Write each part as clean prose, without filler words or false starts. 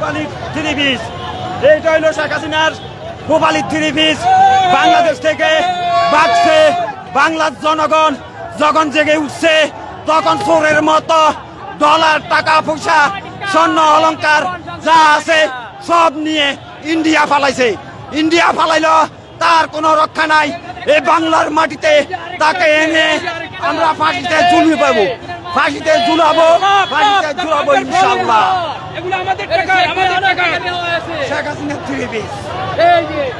ভূপালির three piece. এইটা হইল শেখ হাসিনার ভূপালির থ্রি পিস। বাংলাদেশ থেকে বাঁচছে বাংলার জনগণ। যখন জেগে উঠছে তখন চোরের মতো ডলার, টাকা পয়সা, স্বর্ণ অলংকার যা আছে সব নিয়ে ইন্ডিয়া ফালাইছে। ইন্ডিয়া ফালাইল, তার কোনো রক্ষা নাই। এই বাংলার মাটিতে তাকে এনে আমরা ফাঁসিতে ঝুলিয়ে পাবো, ফাঁসিতে ঝুলাবো, ফাঁসিতে ঝুলাবো ইনশাআল্লাহ। শেখ হাসিনার থ্রি পিস।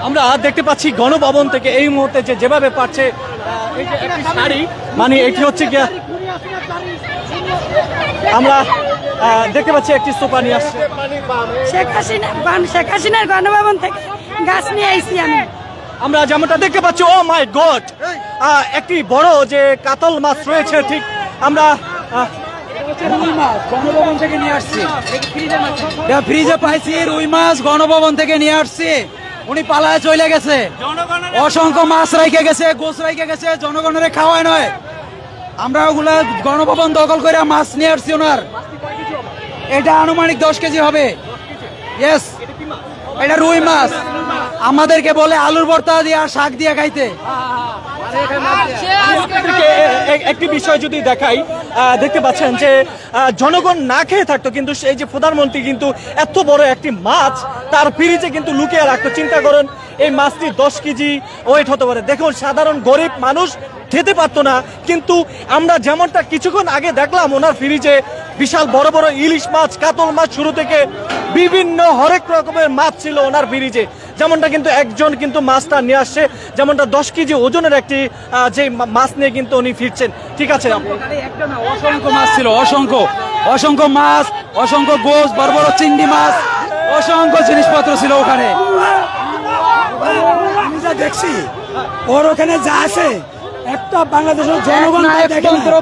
আমরা দেখতে পাচ্ছি গণভবন থেকে এই মুহূর্তে যেভাবে পাচ্ছে এই যে একটি শাড়ি, মানে এটি হচ্ছে গিয়া আমরা দেখতে পাচ্ছি একটি সোফা নিয়ে আসছে। শেখ হাসিনার গণভবন থেকে গাছ নিয়ে আইছি আমি। আমরা যেমনটা দেখতে পাচ্ছি, ও মাই গড, একটি বড় যে কাতল মাছ রয়েছে। ঠিক আমরা রুই মাছ গণভবন থেকে নিয়ে আসছি, ফ্রিজে পাইছি রুই মাছ গণভবন থেকে নিয়ে আসছি। উনি পালায় চলে গেছে, অসংখ্য মাছ রাইখে গেছে, গোছ রাইখে গেছে, জনগণের খাওয়ায় নয়। আমরা ওগুলা গণভবন দখল করে মাছ নিয়ে আসছি ওনার। এটা আনুমানিক 10 কেজি হবে। ইয়েস, এটা রুই মাছ। আমাদেরকে বলে আলুর ভর্তা দিয়ে আর শাক দিয়ে খাইতে। একটি বিষয় যদি দেখাই, দেখতে পাচ্ছেন যে জনগণ না খেয়ে থাকতো, কিন্তু এই যে প্রধানমন্ত্রী কিন্তু এত বড় একটি মাছ তার ফ্রিজে কিন্তু লুকিয়ে রাখতো। চিন্তা করেন, এই মাছটি 10 কেজি ওয়েট হতে পারে। দেখুন, সাধারণ গরিব মানুষ খেতে পারতো না, কিন্তু আমরা যেমনটা কিছুক্ষণ আগে দেখলাম ওনার ফ্রিজে বিশাল বড় বড় ইলিশ মাছ, কাতল মাছ, শুরু থেকে বিভিন্ন হরেক রকমের মাছ ছিল ওনার ফ্রিজে। যেমনটা কিন্তু একজন কিন্তু মাছটা নিয়ে আসছে, যেমনটা 10 কেজি ওজনের একটি যে মাছ নিয়ে কিন্তু উনি ফিরছেন। ঠিক আছে, অসংখ্য মাছ ছিল, অসংখ্য অসংখ্য মাছ, অসংখ্য গোছ, বড় বড় চিংড়ি মাছ, অসংখ্য জিনিসপত্র ছিল ওখানে। আমি যা দেখছি ওর ওখানে যা আছে একটা বাংলাদেশের জনগণ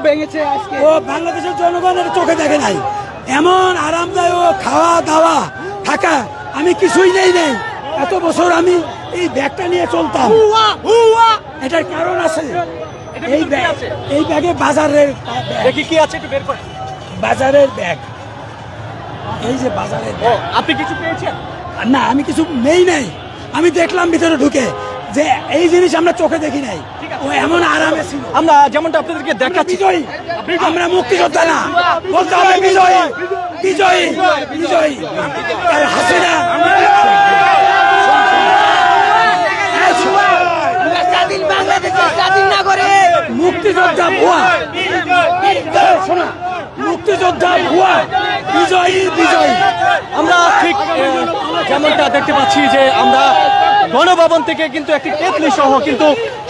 ভেঙেছে আজকে। ও বাংলাদেশের জনগণের চোখে দেখে নাই। এমন আরামদায়ক খাওয়া দাওয়া থাকা আমি কিছুই নেই। এত বছর আমি এই ব্যাগটা নিয়ে চলতাম। এটার কারণ আছে। এই ব্যাগে বাজারের দেখি কি আছে, একটু বের করে। বাজারের ব্যাগ, এই যে বাজারের ব্যাগ। আপনি কিছু পেয়েছেন? না, আমি কিছু নাই। আমি দেখলাম ভিতরে ঢুকে যে এই জিনিস আমরা চোখে দেখি নাই। ও এমন আরামে ছিল। আমরা যেমনটা আপনাদেরকে দেখাচ্ছি, বিজয়ী, আমরা মুক্তিযোদ্ধা না, বলতে হবে বিজয়ী, বিজয়ী, বিজয়ী। আর হাসিনা স্বাধীন বাংলাদেশের স্বাধীন নাগরিক, মুক্তিযোদ্ধা ভুয়া, শোনা, মুক্তিযোদ্ধা ভুয়া, বিজয়ী, বিজয়ী। আমরা ঠিক যেমনটা দেখতে পাচ্ছি যে আমরা গণভবন থেকে কিন্তু একটি কেতলি সহ কিন্তু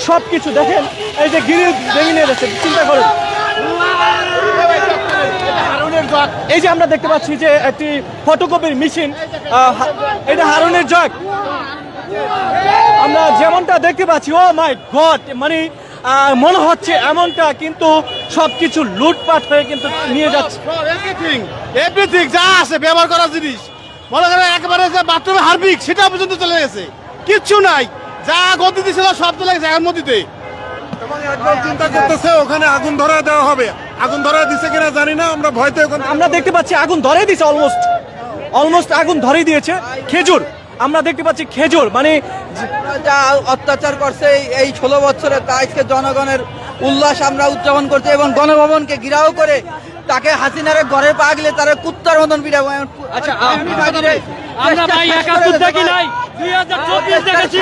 সবকিছু দেখেন, এই যে গ্রিল ভেঙে নিয়ে যাচ্ছে। চিন্তা করুন, এই যে আমরা দেখতে পাচ্ছি যে একটি ফটোকপির মেশিন, এটা হারুনের জগ। আমরা যেমনটা দেখতে পাচ্ছি, ও মাই গড, মানে মনে হচ্ছে এমনটা, কিন্তু সবকিছু লুটপাট হয়ে কিন্তু নিয়ে যাচ্ছে। এভরিথিং যা আছে ব্যবহার করার জিনিস, মনে করেন একেবারে যে বাথরুমে হারপিক সেটা পর্যন্ত চলে গেছে, কিচ্ছু নাই। যা গতিতে ছিল সব চলে গেছে এর মধ্যে। এবং একদম চিন্তা করতেছে ওখানে আগুন ধরা দেওয়া হবে। আগুন ধরা দিছে কিনা জানি না, আমরা ভয়তে আমরা দেখতে পাচ্ছি আগুন ধরে দিয়েছে, অলমোস্ট আগুন ধরে দিয়েছে। খেজুর আমরা দেখতে পাচ্ছি, খেজুর মানে যা অত্যাচার করছে এই 16 বছরে, তা আজকে জনগণের উল্লাস আমরা উদযাপন করছি এবং গণভবনকে ঘিরাও করে তাকে হাসিনার ঘরে পাগলে তারা কুত্তার মতন পিড়াবো। আচ্ছা, আমরা ভাই 71 দেখি নাই, 2024 দেখেছি।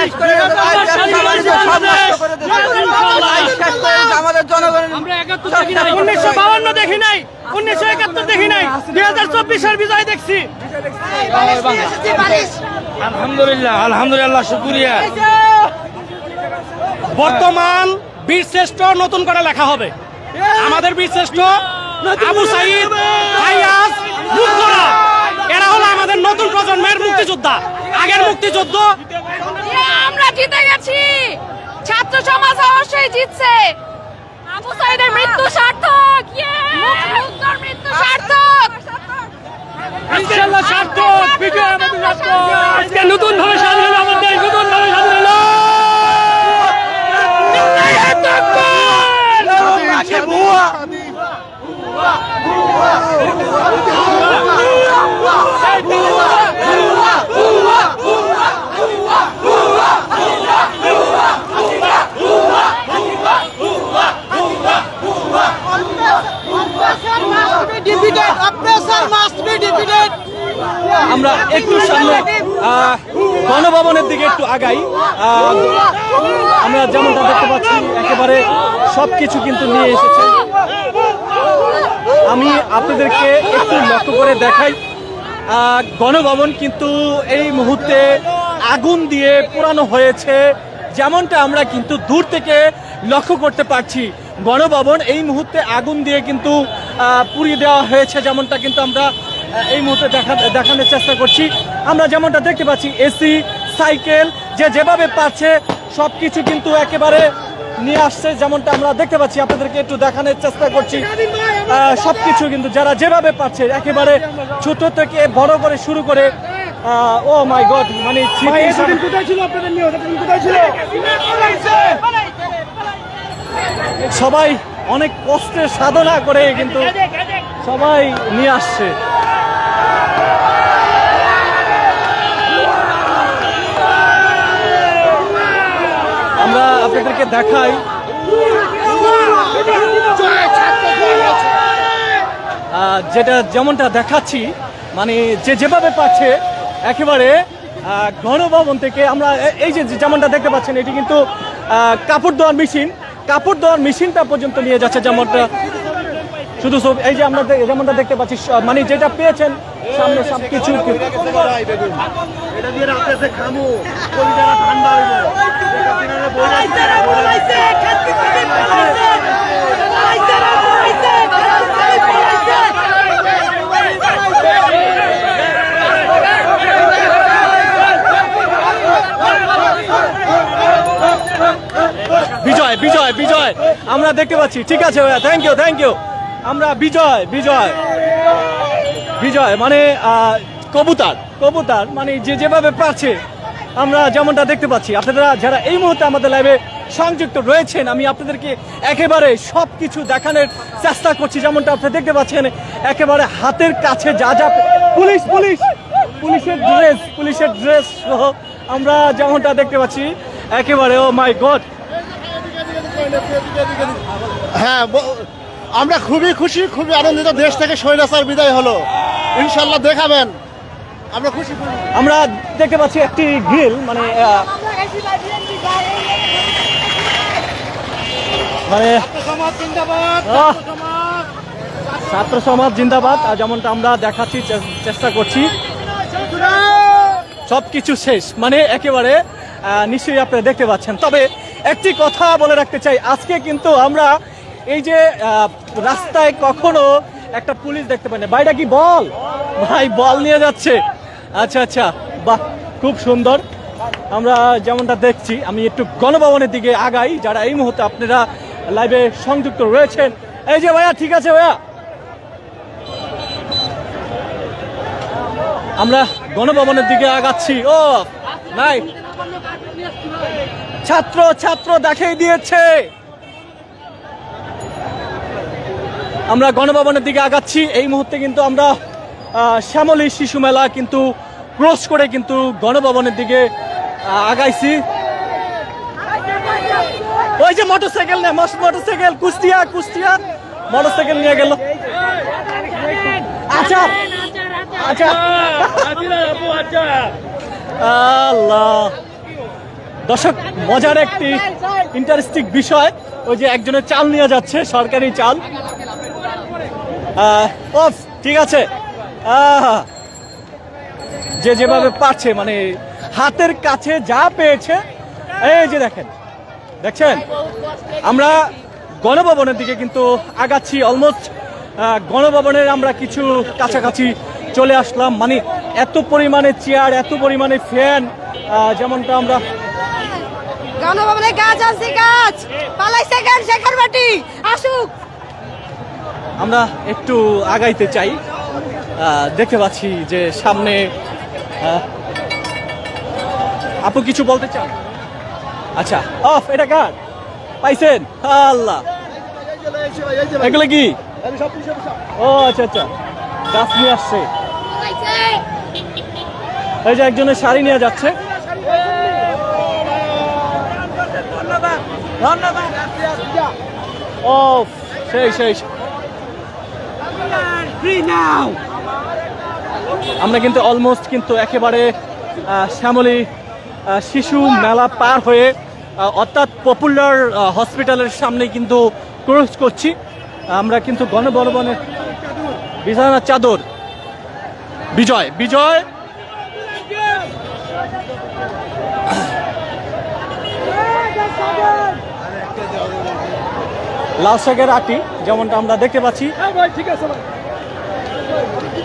আমাদের জনগণের আমরা 71 দেখি নাই, 1952 দেখি নাই, 1971 দেখি নাই, 2024 এর বিজয় দেখছি। আলহামদুলিল্লাহ, আলহামদুলিল্লাহ, শুকরিয়া। বর্তমান বীরশ্রেষ্ঠ নতুন করে লেখা হবে। আমাদের বীরশ্রেষ্ঠ আবু সাইদ, ফাইয়াজ, মুক্তরা, এরা হলো আমাদের নতুন প্রজন্মের মুক্তিযোদ্ধা। আগের মুক্তিযুদ্ধ আমরা জিতে গেছি, ছাত্র সমাজ অবশ্যই জিতছে। আবু সাইদের মৃত্যু সার্থক, মুক্তিযোদ্ধার মৃত্যু সার্থক, ইনশাআল্লাহ সার্থক, বিজয় আমাদের সার্থক। আজকে নতুন ভাবে স্বাধীন হলো আমাদের দেশ, নতুন ভাবে স্বাধীন হলো। আমরা একটু সামনে গণভবনের দিকে একটু আগাই। আমরা যেমনটা দেখতে পাচ্ছি একেবারে সবকিছু কিন্তু নিয়ে এসেছে। আমি আপনাদেরকে একটু লক্ষ্য করে দেখাই, গণভবন কিন্তু এই মুহূর্তে আগুন দিয়ে পোড়ানো হয়েছে, যেমনটা আমরা কিন্তু দূর থেকে লক্ষ্য করতে পারছি। গণভবন এই মুহূর্তে আগুন দিয়ে কিন্তু পুড়িয়ে দেওয়া হয়েছে, যেমনটা কিন্তু আমরা এই মুহূর্তে দেখানোর চেষ্টা করছি। আমরা যেমনটা দেখতে পাচ্ছি এসি, সাইকেল, যে যেভাবে পারছে সব কিছু কিন্তু একেবারে নিয়ে আসছে, যেমনটা আমরা দেখতে পাচ্ছি। আপনাদেরকে একটু দেখানোর চেষ্টা করছি। সবকিছু কিন্তু যারা যেভাবে পাচ্ছে একেবারে ছোট থেকে বড় করে শুরু করে, ও মাই গড, মানে সবাই অনেক কষ্টের সাধনা করে কিন্তু সবাই নিয়ে আসছে। আমরা আপনাদেরকে দেখাই, যেটা যেমনটা দেখাচ্ছি, মানে যে যেভাবে পাচ্ছে একেবারে গণভবন থেকে আমরা এই যে যেমনটা দেখতে পাচ্ছেন, এটি কিন্তু কাপড় ধোয়ার মেশিন, কাপড় ধোয়ার মেশিনটা পর্যন্ত নিয়ে যাচ্ছে। যেমনটা শুধু এই যে আমরা যেমনটা দেখতে পাচ্ছি, মানে যেটা পেয়েছেন সামনে সবকিছু বিজয় বিজয় বিজয় আমরা দেখতে পাচ্ছি। ঠিক আছে ভাইয়া, থ্যাংক ইউ থ্যাংক ইউ। আমরা বিজয় বিজয় বিজয় মানে কবুতর কবুতর মানে যে যেভাবে পারছে আমরা যেমনটা দেখতে পাচ্ছি। আপনারা যারা এই মুহূর্তে আমাদের লাইভে সংযুক্ত রয়েছেন, আমি আপনাদেরকে একেবারে সব কিছু দেখানোর চেষ্টা করছি। যেমনটা আপনারা দেখতে পাচ্ছেন একেবারে হাতের কাছে যা যা পুলিশ পুলিশ পুলিশের ড্রেস সহ আমরা যেমনটা দেখতে পাচ্ছি একেবারে, ও মাই গড। হ্যাঁ, আমরা খুবই খুশি, খুবই আনন্দিত। দেশ থেকে স্বৈরাচার বিদায় হলো, ইনশাল্লাহ দেখাবেন, আমরা খুশি। আমরা দেখতে পাচ্ছি একটি গ্রিল, মানে ছাত্র সমাজ জিন্দাবাদ, যেমনটা আমরা দেখাচ্ছি চেষ্টা করছি। সবকিছু শেষ, মানে একেবারে নিশ্চয়ই আপনারা দেখতে পাচ্ছেন। তবে একটি কথা বলে রাখতে চাই, আজকে কিন্তু আমরা এই যে রাস্তায় কখনো একটা পুলিশ দেখতে পাই না। ভাইটা কি বল, ভাই বল নিয়ে যাচ্ছে। আচ্ছা আচ্ছা, বাহ, খুব সুন্দর। আমরা যেমনটা দেখছি, আমি একটু গণভবনের দিকে আগাই। যারা এই মুহূর্তে আপনারা লাইভে সংযুক্ত রয়েছেন, এই যে ভাইয়া, ঠিক আছে ভাইয়া, আমরা গণভবনের দিকে আগাচ্ছি। ও নাই, ছাত্র দেখাই দিয়েছে। আমরা গণভবনের দিকে আগাচ্ছি। এই মুহূর্তে কিন্তু আমরা শ্যামলী শিশু মেলা কিন্তু ক্রস করে কিন্তু গণভবনের দিকে আগাইছি। ওই যে মোটরসাইকেল নে, মোটরসাইকেল, কুষ্টিয়া মোটরসাইকেল নিয়ে গেল। আচ্ছা আচ্ছা, আল্লাহ, দর্শক মজার একটি ইন্টারেস্টিং বিষয়, ওই যে একজনের চাল নিয়ে যাচ্ছে, সরকারি চাল। অফ, ঠিক আছে, যে যেভাবে পারছে, মানে হাতের কাছে যা পেয়েছে। এই যে দেখছেন, আমরা গণভবনের দিকে কিন্তু আগাচ্ছি। অলমোস্ট গণভবনের আমরা কিছু কাছাকাছি চলে আসলাম। মানে এত পরিমাণে চেয়ার, এত পরিমাণে ফ্যান, যেমনটা আমরা গণভবনে গাছ আছে, গাছ পালাইছে, গান শেখার বাটি আসুক। আমরা একটু আগাইতে চাই। দেখতে পাচ্ছি যে সামনে আপু কিছু বলতে চান? আচ্ছা, অফ, এটা কার পাইছেন? আল্লাহ, এগুলো কি? ও আচ্ছা আচ্ছা, গাছ নিয়ে আসছে। এই যে একজনের শাড়ি নিয়ে যাচ্ছে। ও সেই আমরা কিন্তু অলমোস্ট কিন্তু একেবারে শ্যামলী শিশু মেলা পার হয়ে অর্থাৎ পপুলার হসপিটালের সামনে কিন্তু ক্রস করছি। আমরা কিন্তু গণবলবনের বিছানার চাদর বিজয় লাল শাকের আটি যেমনটা আমরা দেখতে পাচ্ছি।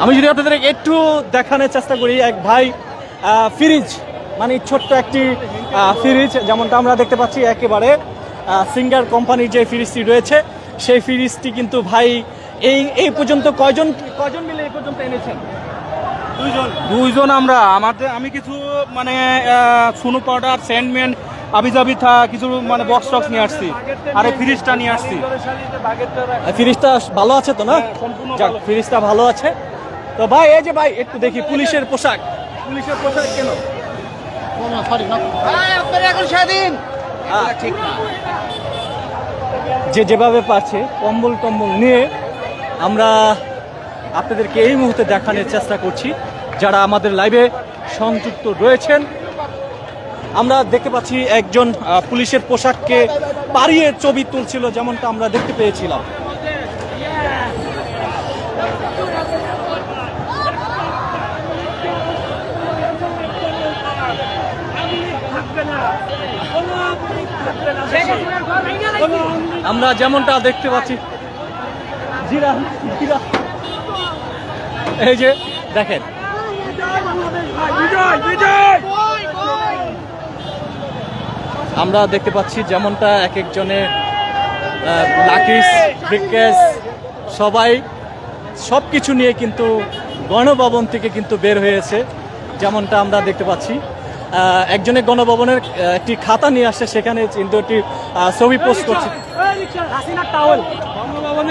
আমি যদি আপনাদের একটু দেখানোর চেষ্টা করি, এক ভাই ফ্রিজ মানে ছোট্ট একটি ফ্রিজ যেমনটা আমরা দেখতে পাচ্ছি, একেবারে সিঙ্গার কোম্পানির যে ফ্রিজটি রয়েছে সেই ফ্রিজটি কিন্তু ভাই এই পর্যন্ত কয়জন মিলে এই পর্যন্ত এনেছেন? দুইজন আমরা আমি কিছু মানে সুনো পাউডার স্যান্ডম্যান আবিজাবি কিছু মানে বক্স টক্স নিয়ে আসছি, আর এই ফ্রিজটা নিয়ে আসছি। ফ্রিজটা ভালো আছে তো না? সম্পূর্ণ যাক, ভালো। ফ্রিজটা ভালো আছে তো ভাই। এই যে ভাই একটু দেখি পুলিশের পোশাক কেন? যে যেভাবে পারছে কম্বল টম্বল নিয়ে আমরা আপনাদেরকে এই মুহূর্তে দেখানোর চেষ্টা করছি। যারা আমাদের লাইভে সংযুক্ত রয়েছেন, আমরা দেখতে পাচ্ছি একজন পুলিশের পোশাককে পাড়িয়ে ছবি তুলছিল, যেমনটা আমরা দেখতে পেয়েছিলাম। আমরা যেমনটা দেখতে পাচ্ছি, এই যে দেখেন আমরা দেখতে পাচ্ছি যেমনটা এক একজনের লাকিস ব্রিকেস সবাই সব কিছু নিয়ে কিন্তু গণভবন থেকে কিন্তু বের হয়েছে, যেমনটা আমরা দেখতে পাচ্ছি। একজনের গণভবনের একটি খাতা নিয়ে আসছে, সেখানে কিন্তু একটি ছবি পোস্ট করছে। হাসিনার টাওয়েল,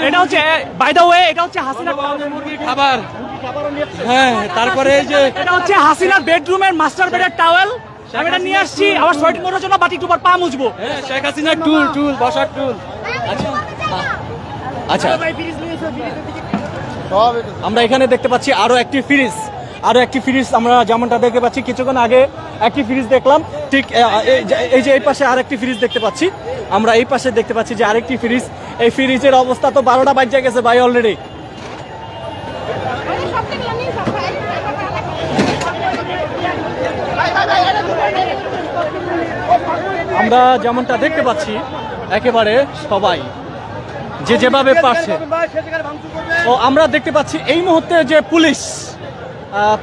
এটা হচ্ছে বাই দ্য ওয়ে, এটা হচ্ছে হাসিনার খাবার। হ্যাঁ, তারপরে এই যে এটা হচ্ছে হাসিনার বেডরুমের মাস্টার বেডের টাওয়েল। আমি এটা নিয়ে আসছি আবার সোয়েটিং করার জন্য, বাটি টুপার পা মুছবো। শেখ হাসিনার টুল বসার টুল। আচ্ছা, আমরা এখানে দেখতে পাচ্ছি আরো একটি ফ্রিজ আমরা যেমনটা দেখতে পাচ্ছি। কিছুক্ষণ আগে একটি ফ্রিজ দেখলাম, ঠিক এই যে এই পাশে আরেকটি ফ্রিজ দেখতে পাচ্ছি। আমরা এই পাশে দেখতে পাচ্ছি যে আরেকটি ফ্রিজ। এই ফ্রিজের অবস্থা তো 12টা বাজে গেছে ভাই অলরেডি। আমরা যেমনটা দেখতে পাচ্ছি একেবারে সবাই যে যেভাবে পারছে। ও আমরা দেখতে পাচ্ছি এই মুহূর্তে যে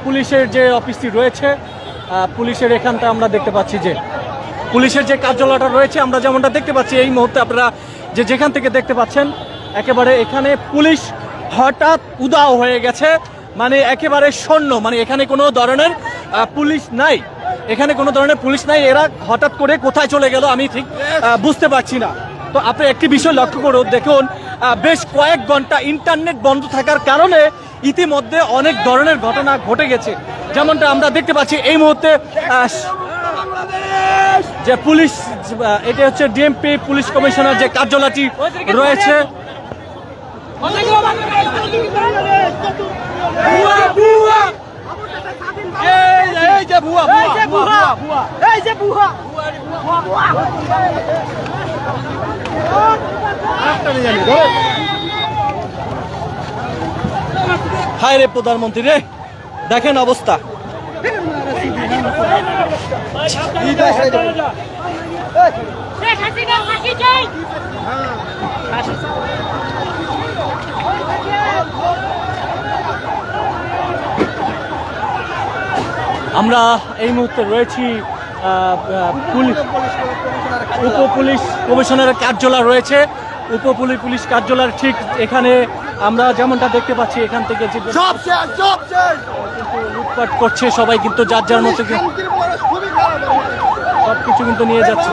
পুলিশের যে অফিসটি রয়েছে, পুলিশের এখানটা আমরা দেখতে পাচ্ছি যে পুলিশের যে কার্যালয়টা রয়েছে, আমরা যেমনটা দেখতে পাচ্ছি এই মুহূর্তে আপনারা যেখান থেকে দেখতে পাচ্ছেন, একেবারে এখানে পুলিশ হঠাৎ উদাও হয়ে গেছে, মানে একেবারে শূন্য, মানে এখানে কোনো ধরনের পুলিশ নাই, এরা হঠাৎ করে কোথায় চলে গেল আমি ঠিক বুঝতে পারছি না। তো আপনি একটি বিষয় লক্ষ্য করুন, দেখুন বেশ কয়েক ঘন্টা ইন্টারনেট বন্ধ থাকার কারণে ইতিমধ্যে অনেক ধরনের ঘটনা ঘটে গেছে, যেমনটা আমরা দেখতে পাচ্ছি এই মুহূর্তে যে পুলিশ, এটা হচ্ছে ডিএমপি পুলিশ কমিশনার যে কার্যালয়টি রয়েছে, হায় রে প্রধানমন্ত্রী রে, দেখেন অবস্থা। আমরা এই মুহূর্তে রয়েছি উপপুলিশ কমিশনারের কার্যালয় রয়েছে, পুলিশ কার্যালয়ের ঠিক এখানে আমরা যেমনটা দেখতে পাচ্ছি, এখান থেকে যে লুটপাট করছে সবাই, কিন্তু যার যার মতো সবকিছু কিন্তু নিয়ে যাচ্ছে।